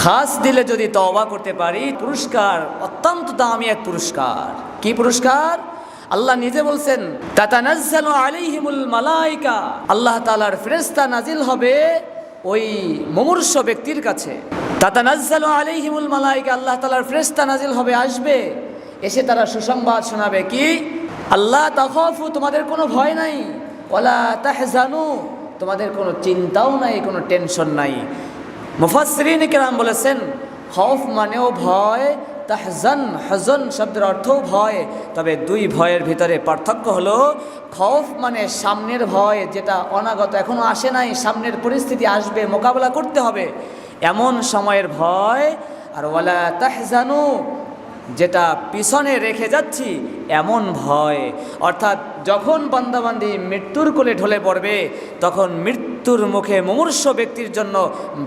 খাস দিলে যদি তওবা করতে পারি, পুরস্কার অত্যন্ত দামি এক পুরস্কার। কি পুরস্কার? আল্লাহ নিজে বলছেন, তাতানাজ্জালু আলাইহিমুল মালাইকা, আল্লাহ তাআলার ফেরেশতা নাজিল হবে ওই মুমূর্ষ ব্যক্তির কাছে। তাতানাজ্জালু আলাইহিমুল মালাইকা, আল্লাহ তাআলার ফেরেশতা নাজিল হবে, আসবে, এসে তারা সুসংবাদ শোনাবে কি? আল্লাহ তাখাফু, তোমাদের কোনো ভয় নাই, ওয়ালা তাহজানু, তোমাদের কোনো চিন্তাও নাই, কোনো টেনশন নাই। মুফাসসিরিন কেরাম বলেছেন, খৌফ মানেও ভয়, তাহজান, হজন শব্দের অর্থও ভয়। তবে দুই ভয়ের ভিতরে পার্থক্য হলো, খৌফ মানে সামনের ভয়, যেটা অনাগত, এখনো আসে নাই, সামনের পরিস্থিতি আসবে, মোকাবেলা করতে হবে, এমন সময়ের ভয়। আর ওয়ালা তাহজানু, যেটা পিছনে রেখে যাচ্ছি এমন ভয়। অর্থাৎ যখন বান্দাবান্দি মৃত্যুর কোলে ঢলে পড়বে, তখন মৃত্যুর মুখে মুমূর্ষ ব্যক্তির জন্য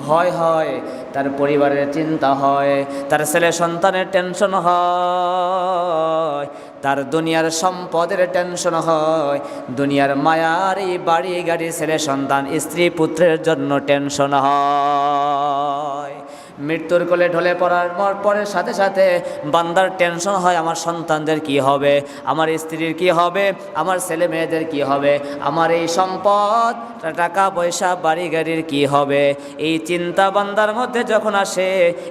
ভয় হয়, তার পরিবারের চিন্তা হয়, তার ছেলে সন্তানের টেনশন হয়, তার দুনিয়ার সম্পদের টেনশন হয়, দুনিয়ার মায়ার এই বাড়ি গাড়ি ছেলে সন্তান স্ত্রী পুত্রের জন্য টেনশন হয়। মৃত্যুর কোলে ঢলে পড়ার পরের সাথে সাথে বান্দার টেনশন হয়, আমার সন্তানদের কি হবে, আমার স্ত্রীর কি হবে, আমার ছেলে মেয়েদের কি হবে, আমার এই সম্পদ টাকা পয়সা বাড়ি গাড়ির কি হবে, এই চিন্তা বান্দার মধ্যে যখন আসে,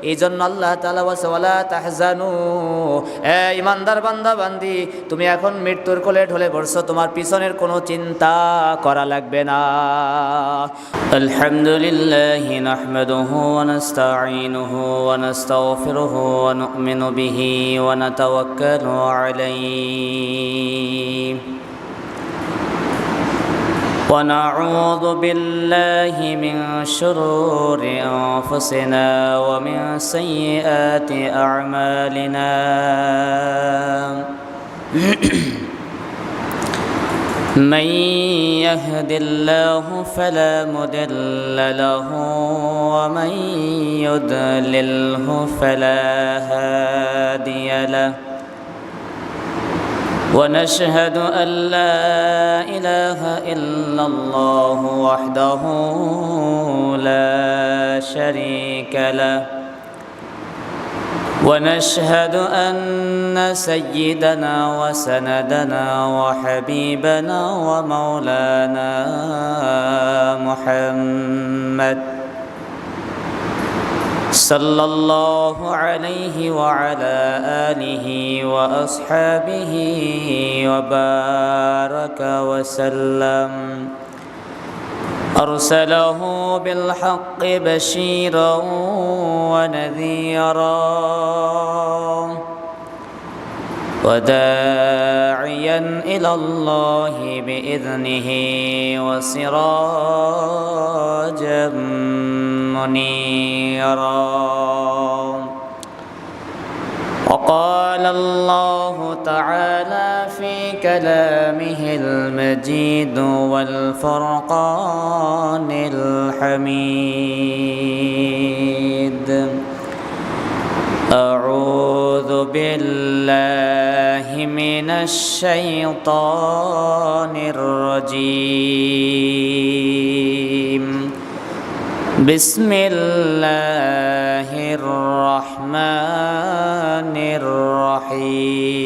এই জন্য আল্লাহ তাআলা বলেন, ওয়ালা তাহজানু, ইমানদার বান্দা বান্দি, তুমি এখন মৃত্যুর কোলে ঢলে পড়ছো, তোমার পিছনের কোনো চিন্তা করা লাগবে না। আলহামদুলিল্লাহি নাহমাদুহু ওয়া نستعينه ونستغفره ونؤمن به ونتوكل عليه ونعوذ بالله من شرور أنفسنا ومن سيئات أعمالنا من يهد الله فلا مضل له ومن يضلله فلا هادي له ونشهد أن لا إله إلا الله وحده لا شريك له ونشهد أن سيدنا وسندنا وحبيبنا ومولانا محمد صلى الله عليه وعلى آله وأصحابه وبارك وسلم أرسله بالحق بشيرا ونذيرا وداعيا إلى الله بإذنه وسراجا منيرا. وقال الله تعالى في كلامه المجيد والفرقان الحميد: أعوذ بالله من الشيطان الرجيم. بسم الله الرحمن الرحيم.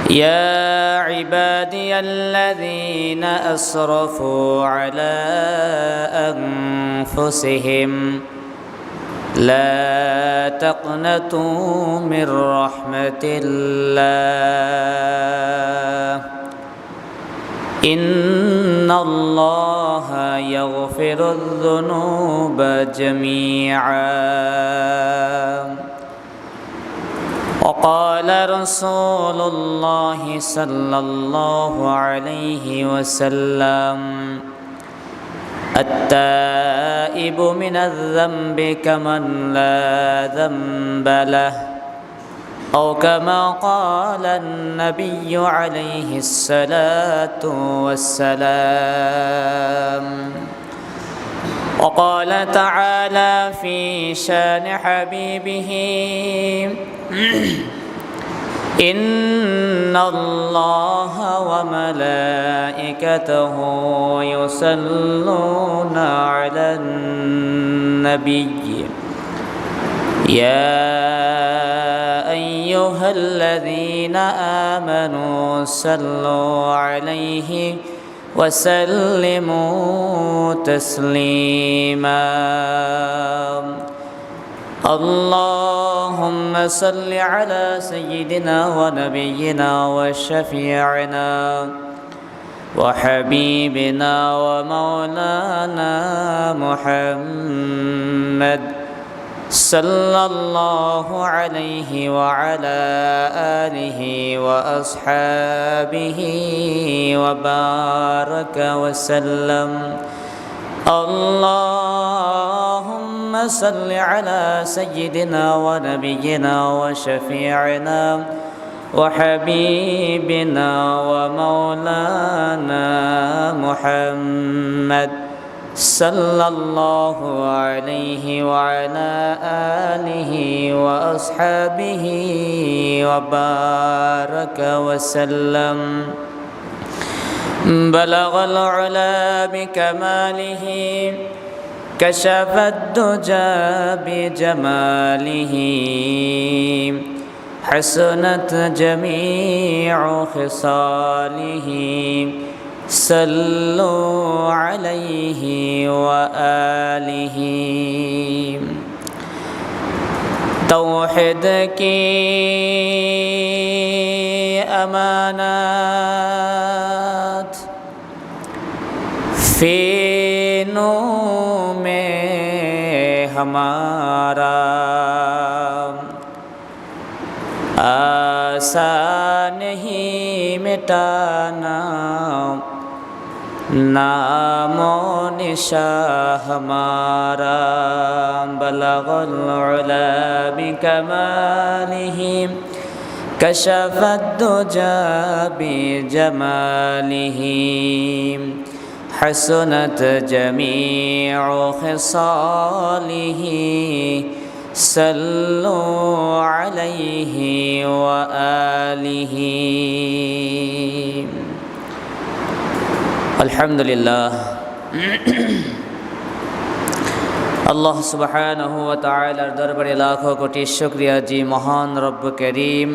يا عبادي الذين أسرفوا على أنفسهم لا تقنطوا من رحمة الله إن الله يغفر الذنوب جميعا. وقال رسول الله صلى الله عليه وسلم: التائب من الذنب كمن لا ذنب له، أو كما قال النبي عليه الصلاة والسلام. وقال تعالى في شان حبيبه: إن الله وملائكته يصلون على النبي يا أيها الذين آمنوا صلوا عليه وسلموا تسليما اللهم صل على سيدنا ونبينا وشفيعنا وحبيبنا ومولانا محمد صلى الله عليه وعلى آله وأصحابه وبارك وسلم اللهم صل على سيدنا ونبينا وشفيعنا وحبيبنا ومولانا محمد صلى الله عليه وعلى آله وأصحابه وبارك وسلم بلغ العلا بكماله كشف الدجى بجماله حسنت جميع خصاله صلوا عليه وآله توحید کی امانات فینوں میں ہمارا آسان نہیں مٹانا نام و نشاں ہمارا بلغ العلا بکمالہ کشف الدجى بجمالہ حسنت جميع خصاله صلوا عليه وآله আলহামদুলিল্লাহ আল্লাহ সুবহানাহু ওয়া তাআলার দরবারে লাখো কোটি শুকরিয়া জি মহান রব্ব করিম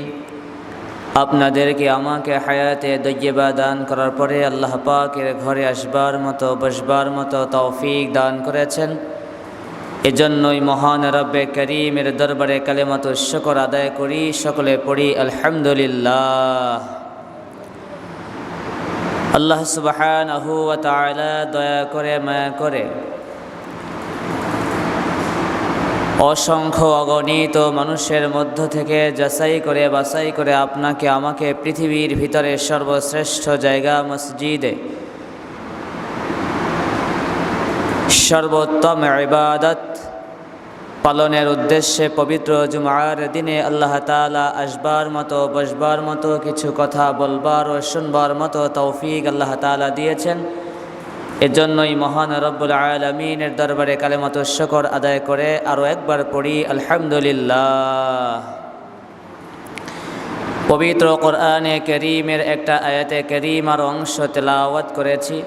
আপনাদেরকে আমাকে হায়াতে তৈয়বা দান করার পরে আল্লাহ পাকের ঘরে আসবার মতো বসবার মতো তৌফিক দান করেছেন। এজন্যই মহান রব্বে করিমের দরবারে কালেমাতুশ শুকর আদায় করি, সকলে পড়ি আলহামদুলিল্লাহ। আল্লাহ সুবহানাহু ওয়া তাআলা দয়া করে মায়া করে অসংখ্য অগণিত মানুষের মধ্য থেকে যাচাই করে বাছাই করে আপনাকে আমাকে পৃথিবীর ভিতরে সর্বশ্রেষ্ঠ জায়গা মসজিদে সর্বোত্তম ইবাদত পালনের উদ্দেশ্যে পবিত্র জুমার দিনে আল্লাহ তাআলা আসবার মতো বসবার মতো কিছু কথা বলবার ও শুনবার মতো তৌফিক আল্লাহ তাআলা দিয়েছেন। এজন্যই মহান রব্বুল আলামিনের দরবারে কালেমাতুশ শুকর আদায় করে আরও একবার পড়ি আলহামদুলিল্লাহ। পবিত্র কোরআনে কারীমের একটা আয়াতে কারীমার অংশ তেলাওয়াত করেছি।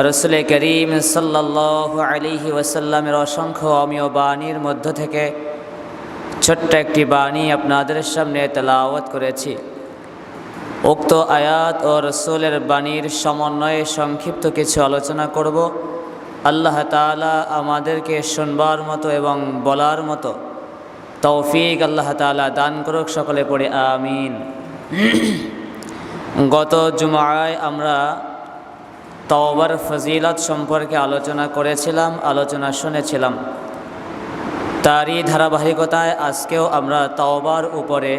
রাসূল করিম সাল্লাল্লাহু আলাইহি ওয়াসাল্লামের অসংখ্য অমীয় বাণীর মধ্য থেকে ছোট্ট একটি বাণী আপনাদের সামনে তেলাওয়াত করেছি। উক্ত আয়াত ও রাসূলের বাণীর সমন্বয়ে সংক্ষিপ্ত কিছু আলোচনা করব। আল্লাহ তাআলা আমাদেরকে শুনবার মতো এবং বলার মতো তৌফিক আল্লাহ তাআলা দান করুক, সকলে পড়ে আমিন। গত জুমায় আমরা তওবার ফজিলত সম্পর্কে আলোচনা করেছিলাম, আলোচনা শুনেছিলাম। তারই ধারাবাহিকতায় আজকেও আমরা তওবার উপরে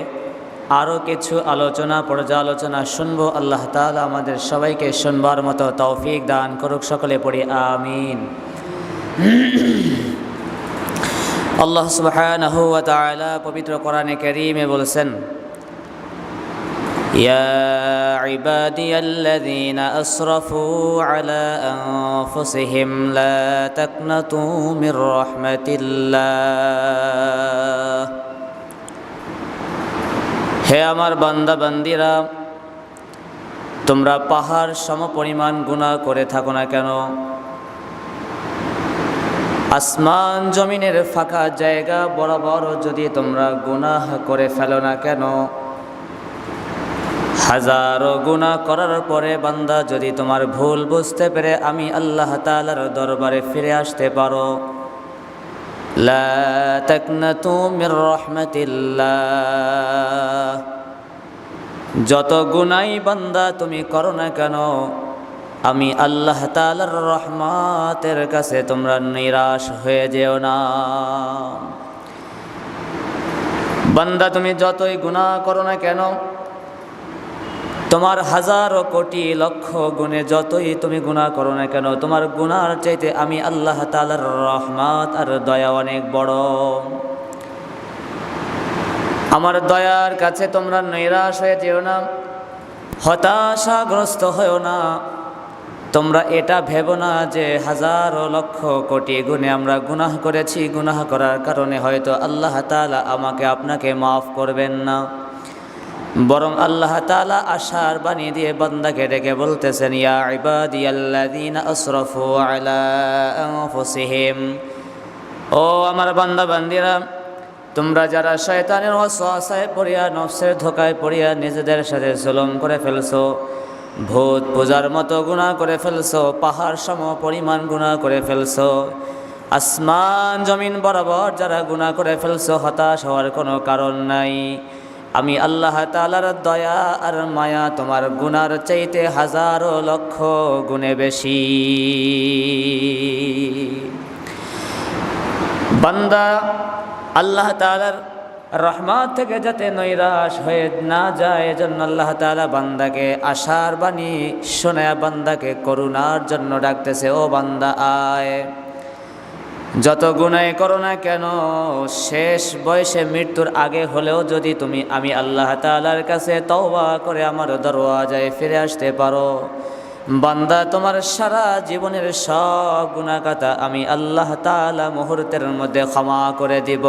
আরও কিছু আলোচনা পর্যালোচনা শুনব। আল্লাহ তাআলা আমাদের সবাইকে শুনবার মতো তৌফিক দান করুক, সকলে পড়ি আমিন। আল্লাহ সুবহানাহু ওয়া তাআলা পবিত্র কোরআনে কারীমে বলেছেন, ইয়া ইবাদিয়াল্লাযীনা আসরাফু আলা আনফুসিহিম লা তাকনাতু মির রাহমাতিল্লাহ। হে আমার বান্দা বান্দিরা, তোমরা পাহাড় সমপরিমাণ গুনাহ করে থাকো না কেন, আসমান জমিনের ফাঁকা জায়গা বরাবর যদি তোমরা গুনাহ করে ফেলো না কেন, হাজারো গুনাহ করার পরে বান্দা যদি তোমার ভুল বুঝতে পেরে আমি আল্লাহ তাআলার দরবারে ফিরে আসতে পারো, লা তাকনাতু মির রাহমাতিল্লাহ, যত গুনাই বান্দা তুমি করো না কেন আমি আল্লাহ তাআলার রহমতের কাছে তোমরা নিরাশ হয়ে যেও না। বান্দা তুমি যতই গুনাহ করো না কেন, তোমার হাজারো কোটি লক্ষ গুণে যতই তুমি গুনাহ করো না কেন, তোমার গুনার চাইতে আমি আল্লাহ তাআলার রহমত আর দয়া অনেক বড়। আমার দয়ার কাছে তোমরা নিরাশ হয়ে যেও না, হতাশাগ্রস্ত হয়েও না। তোমরা এটা ভেবো না যে হাজারো লক্ষ কোটি গুণে আমরা গুনাহ করেছি, গুনাহ করার কারণে হয়তো আল্লাহ তাআলা আমাকে আপনাকে মাফ করবেন না। বরং আল্লাহ তাআলা আশার বাণী দিয়ে বান্দাকে ডেকে বলতেছেন, ইয়া ইবাদিয়াল্লাযীনা আসরাফু আলা আনফুসিহিম, ও আমার বান্দা বান্দিরা, তোমরা যারা শয়তানের ওয়াসওয়াসায় পড়িয়া, নফসের ধোকায় পড়িয়া নিজেদের সাথে জুলুম করে ফেলছো, ভূত পূজার মতো গুনাহ করে ফেলছো, পাহাড় সম পরিমাণ গুনাহ করে ফেলছো, আসমান জমিন বরাবর যারা গুনাহ করে ফেলছো, হতাশ হওয়ার কোনো কারণ নাই। আমি আল্লাহ তাআলার দয়া আর মায়া তোমার গুনার চাইতে হাজারো লক্ষ গুণে বেশি। বান্দা আল্লাহ তাআলার রহমত থেকে যাতে নৈরাশ হয়ে না যায়, এজন্য আল্লাহ তাআলা বান্দাকে আশার বাণী শোনায়া বান্দাকে করুণার জন্য ডাকতেছে, ও বান্দা আয়, যত গুনাহ করো না কেন, শেষ বয়সে মৃত্যুর আগে হলেও যদি তুমি আমি আল্লাহ তাআলার কাছে তওবা করে আমার দরওয়াজায় ফিরে আসতে পারো, বান্দা তোমার সারা জীবনের সব গুনাহ খাতা আমি আল্লাহ তাআলা মুহূর্তের মধ্যে ক্ষমা করে দিব।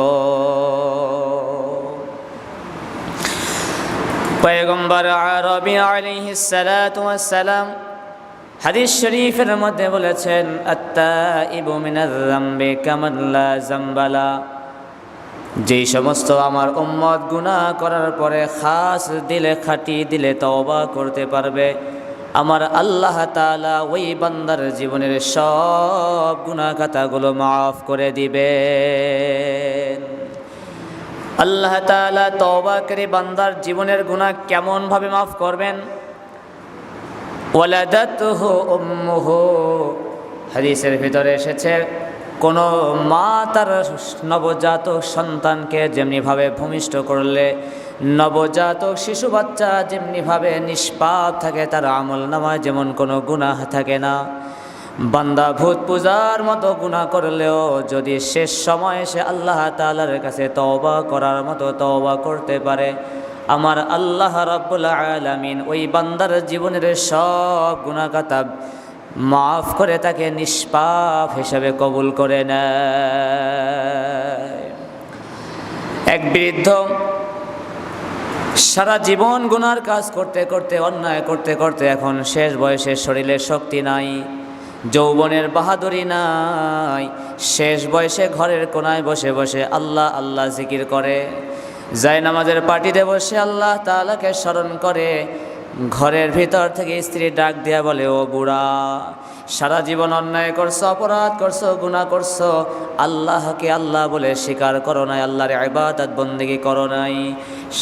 পয়গম্বর আরবি আলাইহিস সালাতু ওয়াস সালাম হাদিস শরীফের মধ্যে বলেছেন, আত্তাইবু মিনাজ যামবি কামান লা যামবালা, যেই সমস্ত আমার উম্মত গুনাহ করার পরে খাস দিলে খাঁটি দিলে তওবা করতে পারবে, আমার আল্লাহ তাআলা ওই বান্দার জীবনের সব গুনাহ খাতাগুলো মাফ করে দিবেন। আল্লাহ তাআলা তওবাকারী বান্দার জীবনের গুনাহ কেমন ভাবে মাফ করবেন? ওয়ালাদাতহু উম্মুহু, হাদিসের ভিতরে এসেছে, কোনো মা তার নবজাতক সন্তানকে যেমনিভাবে ভূমিষ্ঠ করলে নবজাতক শিশু বাচ্চা যেমনিভাবে নিষ্পাপ থাকে, তার আমল নামায় যেমন কোনো গুনাহ থাকে না, বান্দা ভূত পূজার মতো গুনাহ করলেও যদি শেষ সময় সে আল্লাহ তাআলার কাছে তওবা করার মতো তওবা করতে পারে, আমার আল্লাহ রাব্বুল আলামিন ওই বান্দার জীবনের সব গুনাহ খাতা মাফ করে তাকে নিষ্পাপ হিসেবে কবুল করে নেয়। এক বৃদ্ধ সারা জীবন গুনার কাজ করতে করতে, অন্যায় করতে করতে এখন শেষ বয়সে শরীরে শক্তি নাই, যৌবনের বাহাদুরি নাই, শেষ বয়সে ঘরের কোনায় বসে বসে আল্লাহ আল্লাহ জিকির করে, যায় নামাজের পাটিতে বসে আল্লাহ তাআলাকে স্মরণ করে, ঘরের ভিতর থেকে স্ত্রী ডাক দিয়া বলে, ও বুড়া, সারা জীবন অন্যায় করছো, অপরাধ করছো, গুনাহ করছো, আল্লাহকে আল্লাহ বলে স্বীকার করো নাই, আল্লাহর ইবাদত বন্দেগী করো নাই,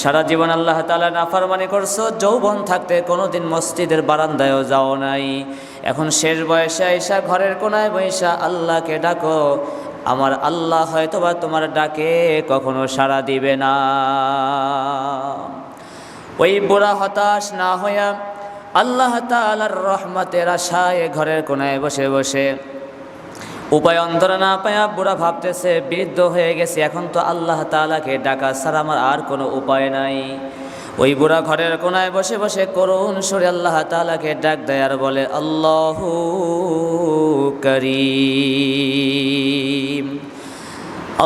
সারা জীবন আল্লাহ তাআলা নাফরমানি করছো, যৌবন থাকতে কোনোদিন মসজিদের বারান্দায়ও যাও নাই, এখন শেষ বয়সে আইসা ঘরের কোনায় বইসা আল্লাহকে ডাকো, আমার আল্লাহ হয়তোবা তোমার ডাকে কখনো সাড়া দিবে না। ওই বুড়া হতাশ না হইয়া আল্লাহ তাআলার রহমতের আশায় ঘরের কোনায় বসে বসে উপায় অন্তর না পায়া বুড়া ভাবতেছে, বৃদ্ধ হয়ে গেছে, এখন তো আল্লাহ তাআলাকে ডাকা ছাড়া আমার আর কোনো উপায় নাই। ওই বুড়া ঘরের কোনায় বসে বসে করুণ সুরে আল্লাহ তাআলাকে ডাক দেয় আর বলে, আল্লাহু করিম,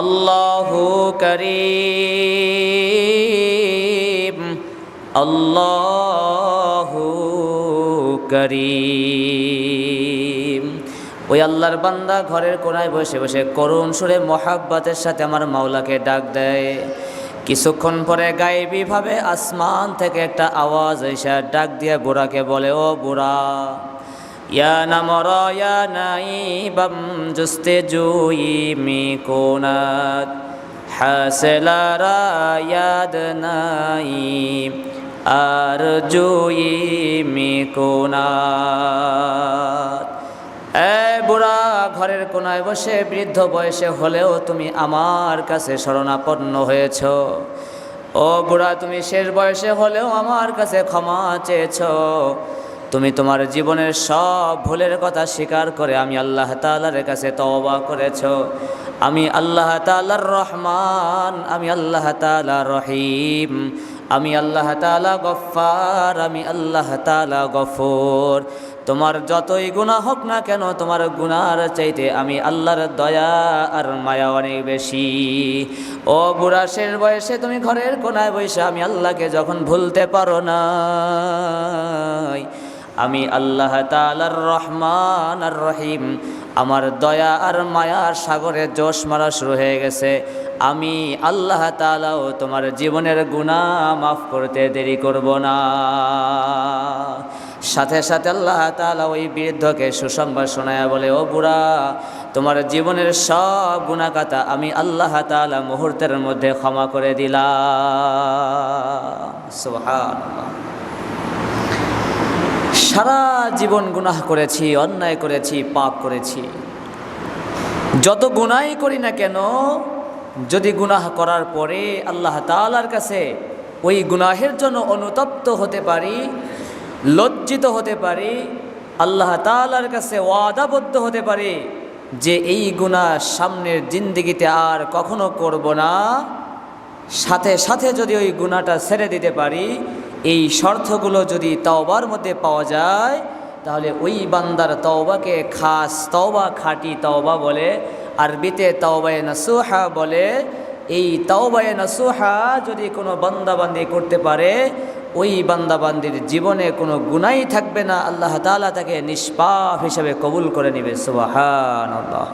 আল্লাহু করিম, আল্লাহু করিম। ওই আল্লাহর বান্দা ঘরের কোনায় বসে বসে করুণ সুরে মহাব্বতের সাথে আমার মাওলাকে ডাক দেয়। কিছুক্ষণ পরে গায়েবীভাবে আসমান থেকে একটা আওয়াজ এসে ডাক দিয়ে বুড়াকে বলে, ও বুড়া, ইয়া নামরা ইয়া নাইবাম জুস্তে জুই মিকুনাত হাসেলারা ইয়াদ নাইব আর জুই মিকুনাত। এ বুড়া, ঘরের কোনায় বসে বৃদ্ধ বয়সে হলেও তুমি আমার কাছে শরণাপন্ন হয়েছ। ও বুড়া, তুমি শেষ বয়সে হলেও আমার কাছে ক্ষমা চেয়েছ। তুমি তোমার জীবনের সব ভুলের কথা স্বীকার করে আমি আল্লাহ তাআলার কাছে তওবা করেছ। আমি আল্লাহ তাআলার রহমান, আমি আল্লাহ তাআলা রহিম, আমি আল্লাহ তাআলা গফফার, আমি আল্লাহ তাআলা গফুর। তোমার যতই গুনাহ হোক না কেন, তোমার গুনার চাইতে আমি আল্লাহর দয়া আর মায়া অনেক বেশি। ও বুড়া, শেষ বয়সে তুমি ঘরের কোনায় বসে আমি আল্লাহকে যখন ভুলতে পারো না, আমি আল্লাহ তাআলার রহমান আর রহিম, আমার দয়া আর মায়ার সাগরে জোশ মারা শুরু হয়ে গেছে। আমি আল্লাহ তাআলাও তোমার জীবনের গুনাহ মাফ করতে দেরি করব না। সাথে সাথে আল্লাহ তাআলা ওই বৃদ্ধকে সুসংবাদ শোনায়া বলে, ও বুড়া, তোমার জীবনের সব গুনাহ খাতা আমি আল্লাহ তাআলা মুহূর্তের মধ্যে ক্ষমা করে দিলাম। সুবহানাল্লাহ। সারা জীবন গুনাহ করেছি, অন্যায় করেছি, পাপ করেছি। যত গুনাহই করি না কেন, যদি গুনাহ করার পরে আল্লাহ তাআলার কাছে ওই গুনাহের জন্য অনুতপ্ত হতে পারি, লজ্জিত হতে পারি, আল্লাহ তাআলার কাছে ওয়াদাবদ্ধ হতে পারি যে এই গুনাহ সামনের জিন্দেগিতে আর কখনো করব না, সাথে সাথে যদি ওই গুনাহটা ছেড়ে দিতে পারি, এই শর্তগুলো যদি তওবার মধ্যে পাওয়া যায়, তাহলে ওই বান্দার তওবাকে খাস তওবা, খাঁটি তওবা বলে। আরবিতে তাওবায়ে নাসুহা বলে। এই তাওবায়ে নাসুহা যদি কোনো বান্দাবান্দি করতে পারে, ওই বান্দাবান্দির জীবনে কোনো গুনাহই থাকবে না, আল্লাহ তাআলা তাকে নিষ্পাপ হিসেবে কবুল করে নেবে। সুবহানাল্লাহ।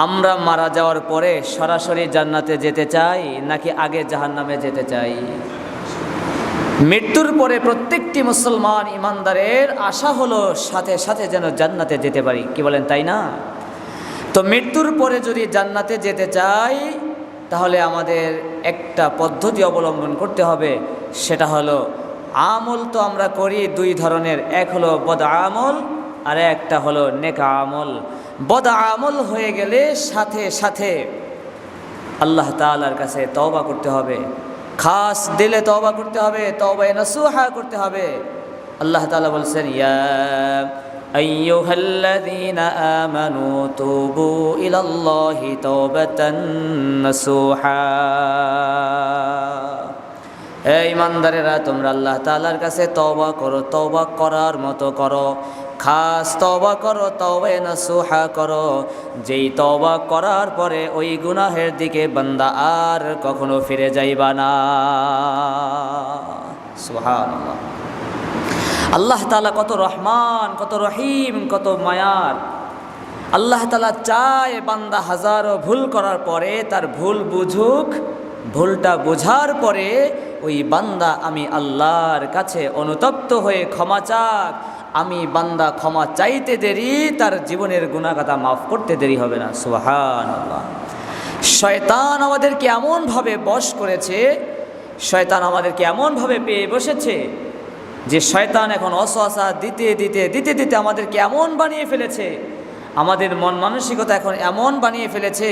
আমরা মারা যাওয়ার পরে সরাসরি জান্নাতে যেতে চাই নাকি আগে জাহান্নামে যেতে চাই? মৃত্যুর পরে প্রত্যেকটি মুসলমান ইমানদারের আশা হলো সাথে সাথে যেন জান্নাতে যেতে পারি, কি বলেন, তাই না? তো মৃত্যুর পরে যদি জান্নাতে যেতে চাই, তাহলে আমাদের একটা পদ্ধতি অবলম্বন করতে হবে। সেটা হলো, আমল তো আমরা করি দুই ধরনের, এক হলো বদ আমল আর একটা হলো নেক আমল। বদ আমল হয়ে গেলে সাথে সাথে আল্লাহ তাআলার কাছে তওবা করতে হবে, খাস দিলে তওবা করতে হবে, তওবায়ে নাসুহা করতে হবে। আল্লাহ তাআলা বলছেন, ইয়া আইয়ুহাল্লাযীনা আমানু তুবু ইলাল্লাহি তাওবাতান নাসুহা। হে ঈমানদারেরা, তোমরা আল্লাহ তাআলার কাছে তওবা করো, তওবা করার মতো করো, খাস তওবা করো, তওবায়ে নাসুহা করো, যেই তওবা করার পরে ওই গুনাহের দিকে বান্দা আর কখনো ফিরে যাইবা না। সুবহানাল্লাহ। আল্লাহ তাআলা কত রহমান, কত রহিম, কত মায়ার। আল্লাহ তাআলা চায় বান্দা হাজারো ভুল করার পরে তার ভুল বুঝুক, ভুলটা বোঝার পরে ওই বান্দা আমি আল্লাহর কাছে অনুতপ্ত হয়ে ক্ষমা চাক। আমি বান্দা ক্ষমা চাইতে দেরি, তার জীবনের গুনাহগাতা মাফ করতে দেরি হবে না। সুবহানাল্লাহ। শয়তান আমাদেরকে এমনভাবে বশ করেছে, শয়তান আমাদেরকে এমনভাবে পেয়ে বসেছে যে শয়তান এখন ওয়াসওয়াসা দিতে দিতে দিতে দিতে আমাদেরকে এমন বানিয়ে ফেলেছে, আমাদের মন মানসিকতা এখন এমন বানিয়ে ফেলেছে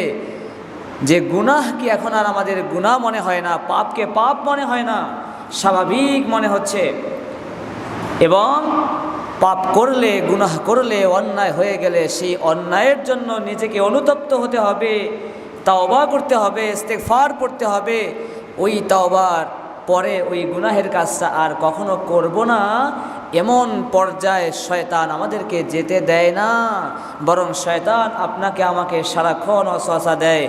যে গুনাহ কি এখন আর আমাদের গুনাহ মনে হয় না, পাপকে পাপ মনে হয় না, স্বাভাবিক মনে হচ্ছে। এবং পাপ করলে, গুনাহ করলে, অন্যায় হয়ে গেলে সেই অন্যায়ের জন্য নিজেকে অনুতপ্ত হতে হবে, তাওবা করতে হবে, ইস্তেগফার পড়তে হবে। ওই তাওবার পরে ওই গুনাহের কাজটা আর কখনো করব না, এমন পর্যায়ে শয়তান আমাদেরকে যেতে দেয় না। বরং শয়তান আপনাকে আমাকে সারাক্ষণ ওয়াসওয়াসা দেয়,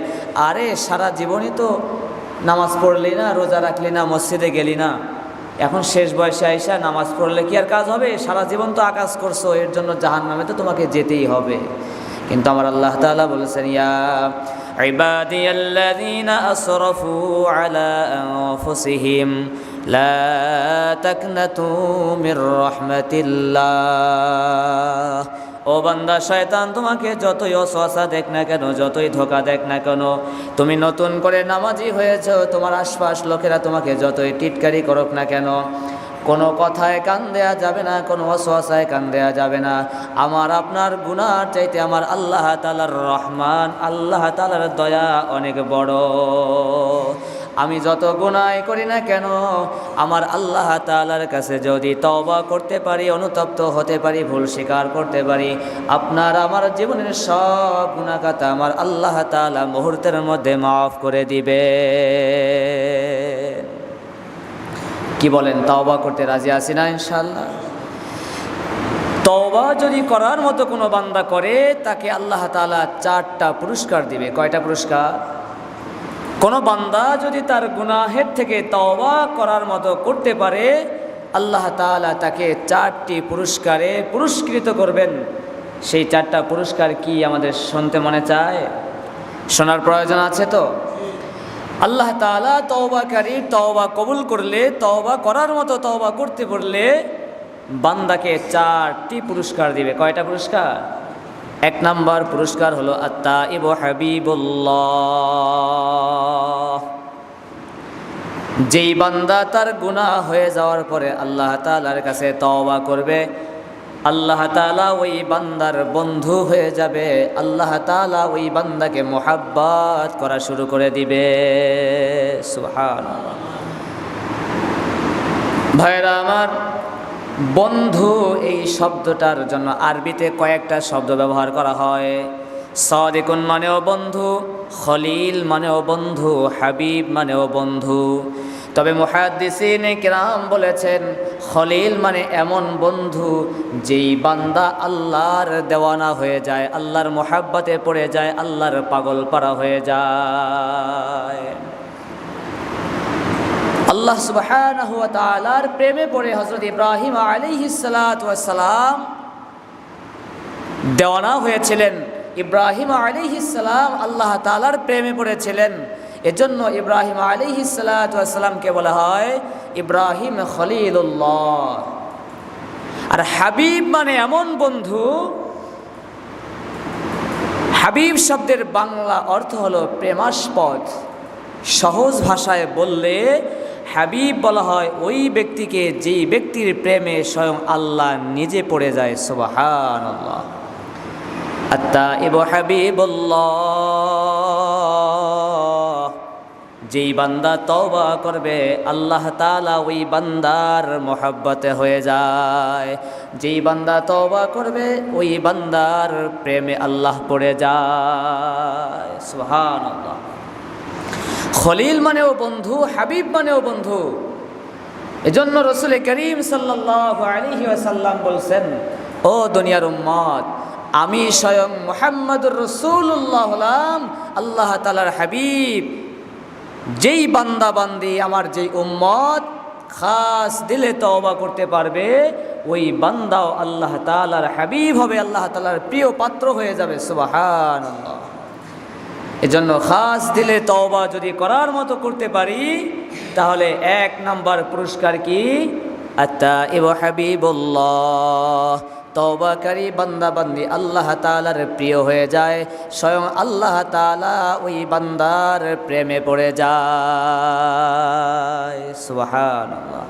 আরে সারা জীবনই তো নামাজ পড়লি না, রোজা রাখলি না, মসজিদে গেলি না, এখন শেষ বয়সে আইসা নামাজ পড়লে কি আর কাজ হবে? সারা জীবন তো আকাজ করছো, এর জন্য জাহান্নামে তো তোমাকে যেতেই হবে। কিন্তু আমার আল্লাহ তাআলা বলেছেন, ইয়া ইবাদিয়াল্লাযীনা আসরাফু আলা আনফুসিহিম লা তাকনাতু মির রাহমাতিল্লাহ। ও বান্দা, শয়তান তোমাকে যতই ওয়াসওয়াসা দেখ না কেন, যতই ধোঁকা দেখ না কেন, তুমি নতুন করে নামাজি হয়েছ, তোমার আশপাশ লোকেরা তোমাকে যতই টিটকারি করুক না কেন, কোনো কথায় কান দেয়া যাবে না, কোনো ওয়াসওয়াসায় কান দেয়া যাবে না। আমার আপনার গুনার চাইতে আমার আল্লাহ তাআলার রহমান, আল্লাহ তাআলার দয়া অনেক বড়। আমি যত গুনাহ করি না কেন, আমার আল্লাহ তাআলার কাছে যদি তওবা করতে পারি, অনুতপ্ত হতে পারি, ভুল স্বীকার করতে পারি, আপনার আমার জীবনের সব গুনাহ খাতা আমার আল্লাহ তাআলা মুহূর্তের মধ্যে মাফ করে দিবে। কি বলেন, তওবা করতে রাজি আছি না ইনশাআল্লাহ? তওবা যদি করার মতো কোনো বান্দা করে, তাকে আল্লাহ তাআলা 4টা পুরস্কার দিবে। কয়টা পুরস্কার? কোনো বান্দা যদি তার গুনাহের থেকে তওবা করার মতো করতে পারে, আল্লাহ তাআলা তাকে 4টি পুরস্কারে পুরস্কৃত করবেন। সেই 4টা পুরস্কার কি আমাদের শুনতে মনে চায়? শোনার প্রয়োজন আছে তো? আল্লাহ তাআলা তওবাকারী তওবা কবুল করলে, তওবা করার মতো তওবা করতে পারলে বান্দাকে 4টি পুরস্কার দিবে। কয়টা পুরস্কার? 1 নাম্বার পুরস্কার হলো আত-তাইবু হাবিবুল্লাহ। যেই বান্দা তার গুনাহ হয়ে যাওয়ার পরে আল্লাহ তাআলার কাছে তওবা করবে, আল্লাহ তাআলা ওই বান্দার বন্ধু হয়ে যাবে, আল্লাহ তাআলা ওই বান্দাকে মোহাব্বত করা শুরু করে দিবে। সুবহানাল্লাহ। ভাইরা আমার, বন্ধু এই শব্দটার জন্য আরবিতে কয়েকটা শব্দ ব্যবহার করা হয়। সাদিকুন মানেও বন্ধু, খলিল মানেও বন্ধু, হাবিব মানেও বন্ধু। তবে মুহাদ্দিসিনে কিরাম বলেছেন, খলিল মানে এমন বন্ধু যেই বান্দা আল্লাহর দেওয়ানা হয়ে যায়, আল্লাহর মোহাব্বতে পড়ে যায়, আল্লাহর পাগল পারা হয়ে যায়। আল্লাহ সুবহানাহু ওয়া তাআলার প্রেমে পড়ে হযরত ইব্রাহিম আলাইহিস সালাতু ওয়াস সালাম দেওয়ানা হয়েছিলেন। ইব্রাহিম আলাইহিস সালাম আল্লাহ তাআলার প্রেমে পড়েছিলেন। এজন্য ইব্রাহিম আলাইহিস সালাতু ওয়াস সালামকে বলা হয় ইব্রাহিম খলিলুল্লাহ। আর হাবিব মানে এমন বন্ধু, হাবিব শব্দের বাংলা অর্থ হলো প্রেমাস্পদ। সহজ ভাষায় বললে হাবিব বলা হয় ওই ব্যক্তিকে যেই ব্যক্তির প্রেমে স্বয়ং আল্লাহ নিজে পড়ে যায়। সুবহানাল্লাহ। আত-তাইবু হাবিবুল্লাহ। যেই বান্দা তওবা করবে আল্লাহ তাআলা ওই বান্দার মোহাব্বতে হয়ে যায়। যেই বান্দা তওবা করবে ওই বান্দার প্রেমে আল্লাহ পড়ে যায়। সুবহানাল্লাহ। খলিল মানেও বন্ধু, হাবিব মানেও বন্ধু। এজন্য রাসূল করিম সাল্লাল্লাহু আলাইহি ওয়াসাল্লাম বলছেন, ও দুনিয়ার উম্মত, আমি স্বয়ং মুহাম্মদুর রাসূলুল্লাহ হলাম আল্লাহ তাআলার হাবিব। যেই বান্দা বান্দি আমার যেই উম্মত খাস দিলে তওবা করতে পারবে, ওই বান্দাও আল্লাহ তাআলার হাবিব হবে, আল্লাহ তাআলার প্রিয় পাত্র হয়ে যাবে। সুবহানাল্লাহ। এজন্য খাস দিলে তওবা যদি করার মতো করতে পারি, তাহলে 1 নাম্বার পুরস্কার কি? আত-তাইবু হাবিবুল্লাহ। তওবাকারী বান্দা বান্দি আল্লাহ তাআলার প্রিয় হয়ে যায়, স্বয়ং আল্লাহ তাআলা ওই বান্দার প্রেমে পড়ে যায়। সুবহানাল্লাহ।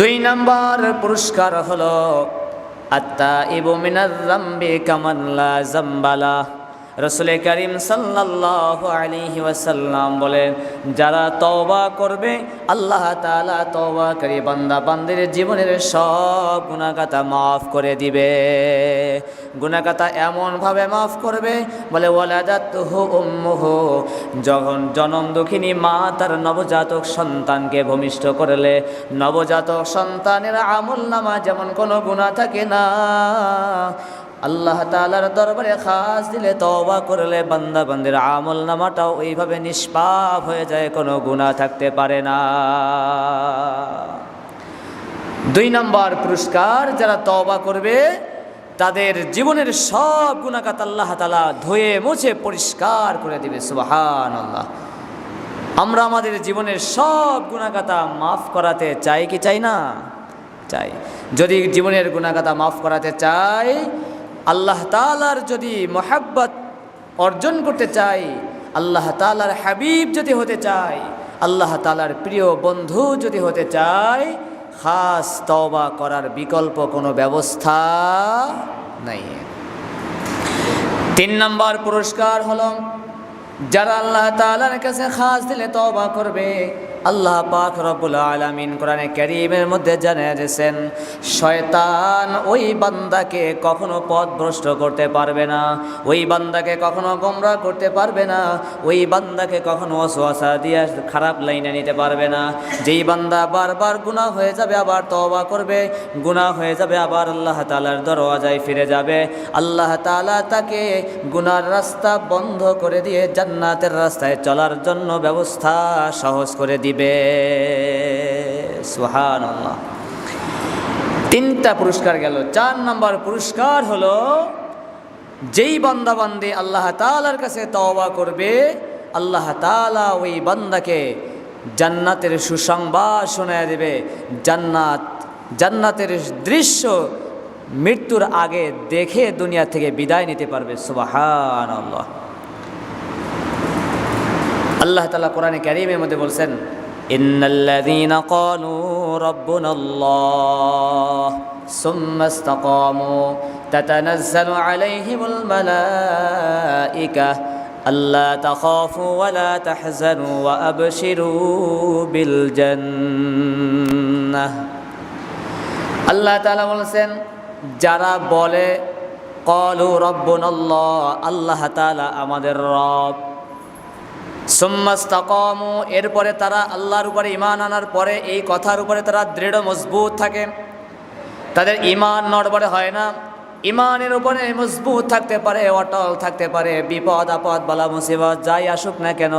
2 নাম্বার পুরস্কার হলো আত-তাইবু মিনার যামবি কামান লা যামবালা। রাসূল করিম সাল্লাল্লাহু আলাইহি ওয়াসাল্লাম বলেন, যারা তওবা করবে আল্লাহ তাআলা তওবাকারী বান্দা বান্দির জীবনের সব গুনাহ খাতা মাফ করে দিবে। গুনাহ খাতা এমনভাবে মাফ করবে, বলে ওয়ালাদাতুহু উম্মুহু, যখন জনম দুঃখিনী মা তার নবজাতক সন্তানকে ভূমিষ্ঠ করলে নবজাতক সন্তানের আমলনামা যেমন কোনো গুনাহ থাকে না, আল্লাহ তাআলার দরবারে খাস দিলে, তওবা করলে বান্দা বান্দির আমল নামাটাও ওইভাবে নিষ্পাপ হয়ে যায়, কোনো গুনাহ থাকতে পারে না। 2 নম্বর পুরস্কার, যারা তওবা করবে তাদের জীবনের সব গুনাহগাত আল্লাহ তাআলা ধুয়ে মুছে পরিষ্কার করে দিবে। সুবহানাল্লাহ। আমরা আমাদের জীবনের সব গুনাহগাতা মাফ করাতে চাই কি চাই না? চাই। যদি জীবনের গুনাহগাতা মাফ করাতে চাই, আল্লাহ তাআলার যদি মহব্বত অর্জন করতে চাই, আল্লাহ তাআলার হাবিব যদি হতে চাই, আল্লাহ তাআলার প্রিয় বন্ধু যদি হতে চাই, খাস তওবা করার বিকল্প কোনো ব্যবস্থা নাই। 3 নম্বর পুরস্কার হলো, যারা আল্লাহ তাআলার কাছে খাস দিলে তওবা করবে, আল্লাহ পাক রব্বুল আলামিন কোরআনে কারীমের মধ্যে জানিয়ে দিয়েছেন, শয়তান ওই বান্দাকে কখনো পথভ্রষ্ট করতে পারবে না, ওই বান্দাকে কখনো গোমরাহ করতে পারবে না, ওই বান্দাকে কখনো ওয়াসওয়াসা দিয়ে খারাপ লাইনে নিতে পারবে না। যেই বান্দা বারবার গুনাহ হয়ে যাবে আবার তওবা করবে, গুনাহ হয়ে যাবে আবার আল্লাহ তাআলার দরওয়াজায় ফিরে যাবে, আল্লাহ তাআলা তাকে গুনার রাস্তা বন্ধ করে দিয়ে জান্নাতের রাস্তায় চলার জন্য ব্যবস্থা সহজ করে দিবে। সুবহানাল্লাহ। 3টা পুরস্কার গেল। 4 নম্বর পুরস্কার হলো, যেই বান্দা বান্দি আল্লাহ তাআলার কাছে তওবা করবে, আল্লাহ তাআলা ওই বান্দাকে জান্নাতের সুসংবাদ শোনায় দেবে। জান্নাতের দৃশ্য মৃত্যুর আগে দেখে দুনিয়া থেকে বিদায় নিতে পারবে। সুবহানাল্লাহ। আল্লাহ তাআলা কোরআনে কারীমের মধ্যে বলছেন, ইন্নাল্লাযীনা ক্বালু রাব্বুনাল্লাহ সুম্মা ইসতাকামু তাতানাজ্জালু আলাইহিমুল মালাঈকা আল্লা তাখাফু ওয়া লা তাহজানু ওয়া আবশিরু বিল জান্নাহ। আল্লাহ তাআলা বলেন, যারা বলে ক্বালু রাব্বুনাল্লাহ, আল্লাহ তাআলা আমাদের রব, সুম্মা ইসতাকামু, এরপরে তারা আল্লাহর উপরে ঈমান আনার পরে এই কথার উপরে তারা দৃঢ় মজবুত থাকে, তাদের ঈমান নড়বড়ে হয় না, ঈমানের উপরে মজবুত থাকতে পারে, অটল থাকতে পারে। বিপদ আপদ বালা মুসিবত যাই আসুক না কেন,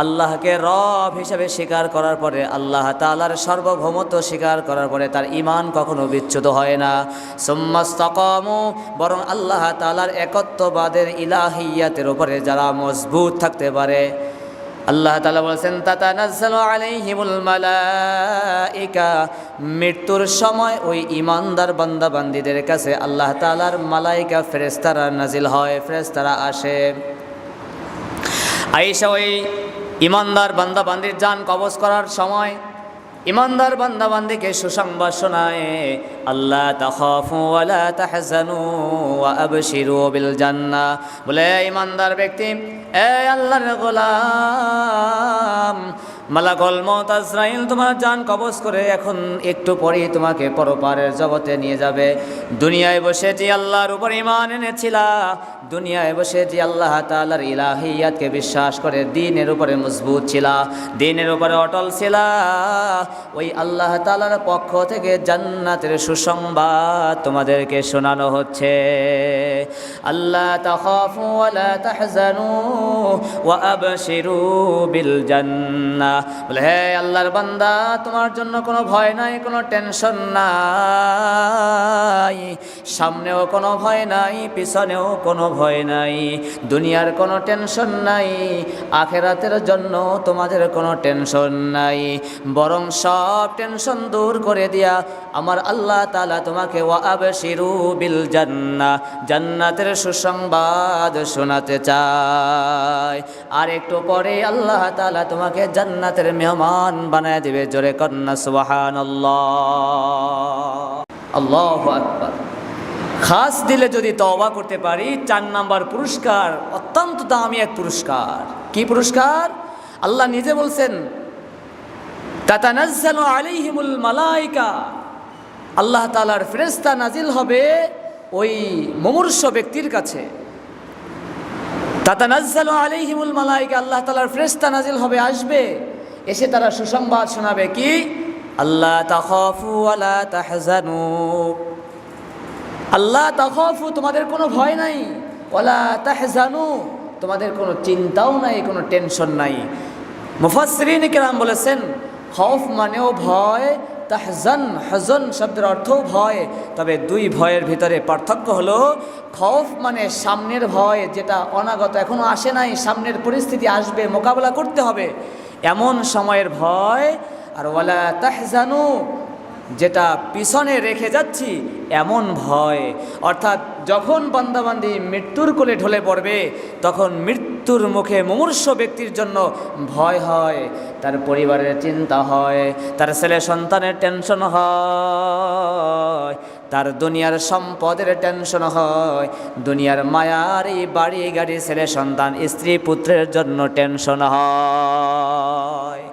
আল্লাহকে রব হিসেবে স্বীকার করার পরে, আল্লাহ তাআলার সার্বভৌমত্ব স্বীকার করার পরে তার ঈমান কখনো বিচ্যুত হয় না। সুম্মা ইসতাকামু, বরং আল্লাহ তাআলার একত্ববাদের ইলাহিয়াতের উপরে যারা মজবুত থাকতে পারে, আল্লাহ তাআলা বলেছেন, তাতানাজ্জালু আলাইহিমুল মালাঈকা, মৃত্যুর সময় ওই ঈমানদার বান্দা বান্দীদের কাছে আল্লাহ তাআলার মালাইকা ফেরেশতারা নাজিল হয়, ফেরেশতারা আসে, আয়েশা ওই ঈমানদার বান্দা বান্দির জান কবজ করার সময় ঈমানদার বান্দা বান্দিকে সুসংবাদ শোনায়, আল্লাহ তাখাফু ওয়া লা তাহজানু ওয়া আবশিরু বিল জান্নাহ। বলে ঈমানদার ব্যক্তি, এ আল্লাহর গোলাম, মালাকুল মউত আজরাইল তোমার জান কবজ করে এখন একটু পরেই তোমাকে পরপারের জগতে নিয়ে যাবে। দুনিয়ায় বসে যে আল্লাহর উপর ঈমান এনেছিলা, দুনিয়ায় বসে যে আল্লাহ তাআলার ইলাহিয়াতকে বিশ্বাস করে দ্বীনের উপরে মজবুত ছিলা, দ্বীনের উপরে অটল ছিলা, ওই আল্লাহ তাআলার পক্ষ থেকে জান্নাতের সুসংবাদ তোমাদেরকে শোনানো হচ্ছে। আল্লাহ তাখাফু ওয়া লা তাহজানু ওয়া আবশিরু বিল জান্নাহ। বলে, হে আল্লাহর বান্দা, তোমার জন্য কোনো ভয় নাই, কোনো টেনশন নাই, সামনেও কোনো ভয় নাই, পিছনেও কোনো ভয় নাই, দুনিয়ার কোনো টেনশন নাই, আখিরাতের জন্য তোমাদের কোনো টেনশন নাই, বরং সব টেনশন দূর করে দিয়া আমার আল্লাহ তাআলা তোমাকে ওয়া আবশিরু বিল জান্নাহ, জান্নাতের সুসংবাদ শোনাতে চায়। আর একটু পরে আল্লাহ তাআলা তোমাকে জান্নাতের মেহমান বানায় দিবে। জোরে কন্না সুবহানাল্লাহ, আল্লাহু আকবার। খাস দিলে যদি তওবা করতে পারি, 4 নম্বর পুরস্কার, অত্যন্ত দামি এক পুরস্কার। কি পুরস্কার? আল্লাহ নিজে বলছেন, তাতানাজ্জালু আলাইহিমুল মালাইকা, আল্লাহ তাআলার ফেরেশতা নাজিল হবে ওই মুমূর্ষ ব্যক্তির কাছে। তাতানাজ্জালু আলাইহিমুল মালাইকা, আল্লাহ তাআলার ফেরেশতা নাজিল হবে, আসবে, এসে তারা সুসংবাদ শোনাবে কি? আল্লাহ তাখাফু ওয়া লা তাহজানু, আল্লাহ তাখাফু, তোমাদের কোনো ভয় নাই, ওয়ালা তাহজানু, তোমাদের কোনো চিন্তাও নাই, কোনো টেনশন নাই। মুফাসসিরিন কিরাম বলেছেন খৌফ মানেও ভয়, তাহজান হজন শব্দের অর্থও ভয়। তবে দুই ভয়ের ভিতরে পার্থক্য হলো, খৌফ মানে সামনের ভয়, যেটা অনাগত এখনো আসে নাই, সামনের পরিস্থিতি আসবে, মোকাবেলা করতে হবে এমন সময়ের ভয়। আর ওয়ালা তাহজানু, যেটা পিছনে রেখে যাচ্ছি এমন ভয়। অর্থাৎ যখন বান্দাবান্দি মৃত্যুর কোলে ঢলে পড়বে, তখন মৃত্যুর মুখে মুমূর্ষু ব্যক্তির জন্য ভয় হয়, তার পরিবারের চিন্তা হয়, তার ছেলে সন্তানের টেনশন হয়, তার দুনিয়ার সম্পদের টেনশন হয়, দুনিয়ার মায়ার এই বাড়ি গাড়ি ছেলে সন্তান স্ত্রী পুত্রের জন্য টেনশন হয়।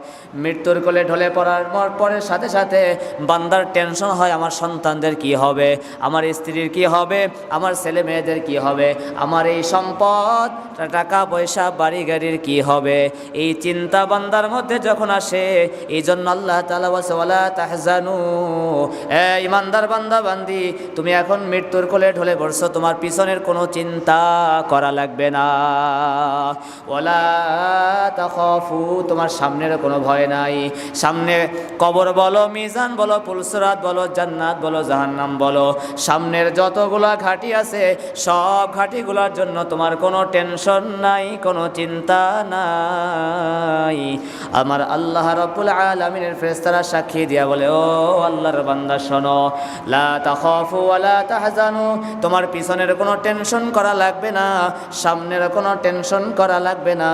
মৃত্যুর কোলে ঢলে পড়ার পরের সাথে সাথে বান্দার টেনশন হয়, আমার সন্তানদের কি হবে, আমার স্ত্রীর কি হবে, আমার ছেলে মেয়েদের কি হবে, আমার এই সম্পদ টাকা পয়সা বাড়ি গাড়ির কি হবে। এই চিন্তা বান্দার মধ্যে যখন আসে, এই জন্য আল্লাহ তাআলা বলেন ওয়ালা তাহজানু, ইমানদার বান্দা বান্দি, তুমি এখন মৃত্যুর কোলে ঢলে পড়ছো, তোমার পিছনের কোনো চিন্তা করা লাগবে না। ওয়ালা তাখাফু, তোমার সামনের কোনো ভয় নাই। সামনে কবর বলো, মিজান বলো, পুলসরাত বলো, জান্নাত বলো, জাহান্নাম বলো, সামনের যতগুলা ঘাটি আছে সব ঘাটিগুলোর জন্য তোমার কোনো টেনশন নাই, কোনো চিন্তা নাই। আমার আল্লাহ রাব্বুল আলামিনের ফেরেশতারা সাক্ষী দিয়া বলে, ও আল্লাহর বান্দা শোনো, লা তাখাফু ওয়ালা তাহজানু, তোমার পিছনের কোনো টেনশন করা লাগবে না, সামনের কোনো টেনশন করা লাগবে না।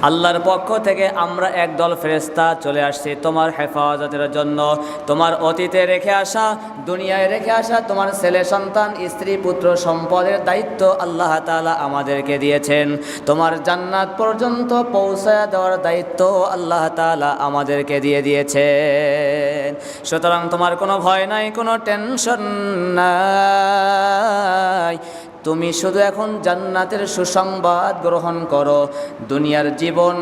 আল্লাহর পক্ষ থেকে আমরা একদল ফেরেশতা চলে আসছি তোমার হেফাজতের জন্য। তোমার অতীতে রেখে আসা, দুনিয়ায় রেখে আসা তোমার ছেলে সন্তান স্ত্রী পুত্র সম্পদের দায়িত্ব আল্লাহ তাআলা আমাদেরকে দিয়েছেন। তোমার জান্নাত পর্যন্ত পৌঁছায় দেওয়ার দায়িত্ব আল্লাহ তাআলা আমাদেরকে দিয়ে দিয়েছেন। সুতরাং তোমার কোনো ভয় নাই, কোনো টেনশন নাই। তুমি শুধু এখন জান্নাতের সুসংবাদ গ্রহণ করো। দুনিয়ার জীবন